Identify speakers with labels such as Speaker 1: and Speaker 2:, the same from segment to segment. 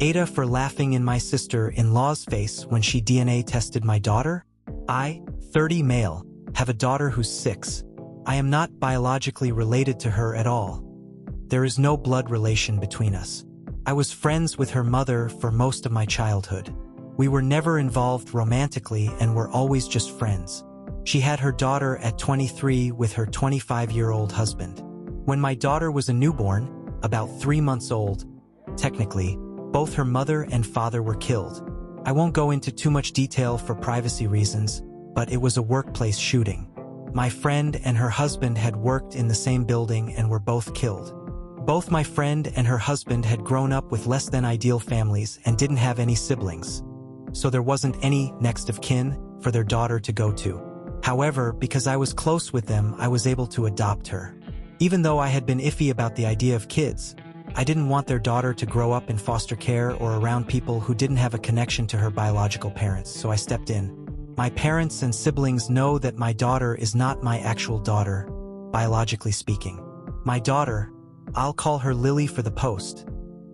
Speaker 1: Ada for laughing in my sister-in-law's face when she DNA tested my daughter? I, 30 male, have a daughter who's 6. I am not biologically related to her at all. There is no blood relation between us. I was friends with her mother for most of my childhood. We were never involved romantically and were always just friends. She had her daughter at 23 with her 25-year-old husband. When my daughter was a newborn, about 3 months old, technically, both her mother and father were killed. I won't go into too much detail for privacy reasons, but it was a workplace shooting. My friend and her husband had worked in the same building and were both killed. Both my friend and her husband had grown up with less than ideal families and didn't have any siblings, so there wasn't any next of kin for their daughter to go to. However, because I was close with them, I was able to adopt her. Even though I had been iffy about the idea of kids, I didn't want their daughter to grow up in foster care or around people who didn't have a connection to her biological parents, so I stepped in. My parents and siblings know that my daughter is not my actual daughter, biologically speaking. My daughter, I'll call her Lily for the post,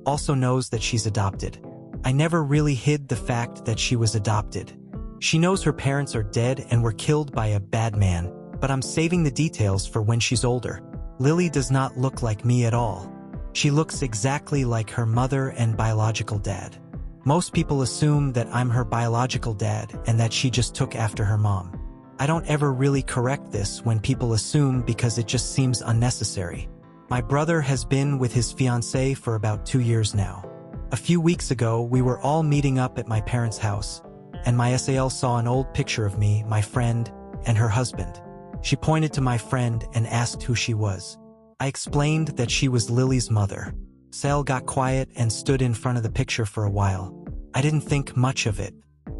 Speaker 1: also knows that she's adopted. I never really hid the fact that she was adopted. She knows her parents are dead and were killed by a bad man, but I'm saving the details for when she's older. Lily does not look like me at all. She looks exactly like her mother and biological dad. Most people assume that I'm her biological dad and that she just took after her mom. I don't ever really correct this when people assume because it just seems unnecessary. My brother has been with his fiancée for about 2 years now. A few weeks ago, we were all meeting up at my parents' house, and my SIL saw an old picture of me, my friend, and her husband. She pointed to my friend and asked who she was. I explained that she was Lily's mother. SIL got quiet and stood in front of the picture for a while. I didn't think much of it.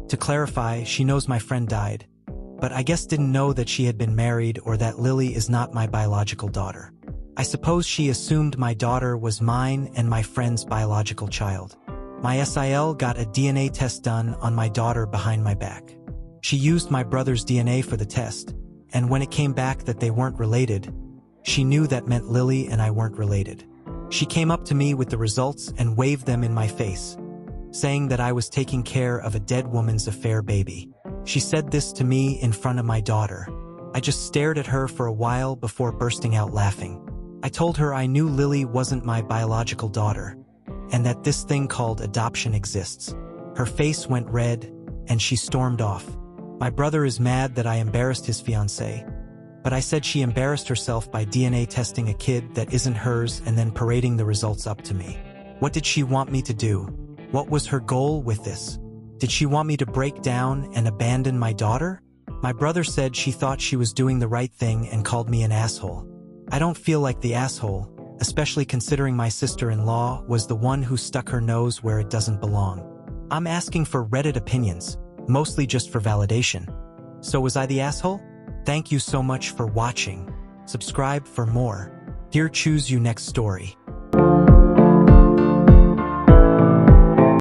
Speaker 1: To clarify, she knows my friend died, but I guess didn't know that she had been married or that Lily is not my biological daughter. I suppose she assumed my daughter was mine and my friend's biological child. My SIL got a DNA test done on my daughter behind my back. She used my brother's DNA for the test, and when it came back that they weren't related, she knew that meant Lily and I weren't related. She came up to me with the results and waved them in my face, saying that I was taking care of a dead woman's affair baby. She said this to me in front of my daughter. I just stared at her for a while before bursting out laughing. I told her I knew Lily wasn't my biological daughter, and that this thing called adoption exists. Her face went red, and she stormed off. My brother is mad that I embarrassed his fiancée, but I said she embarrassed herself by DNA testing a kid that isn't hers and then parading the results up to me. What did she want me to do? What was her goal with this? Did she want me to break down and abandon my daughter? My brother said she thought she was doing the right thing and called me an asshole. I don't feel like the asshole, especially considering my sister-in-law was the one who stuck her nose where it doesn't belong. I'm asking for Reddit opinions, mostly just for validation. So was I the asshole? Thank you so much for watching. Subscribe for more. Here choose you next story.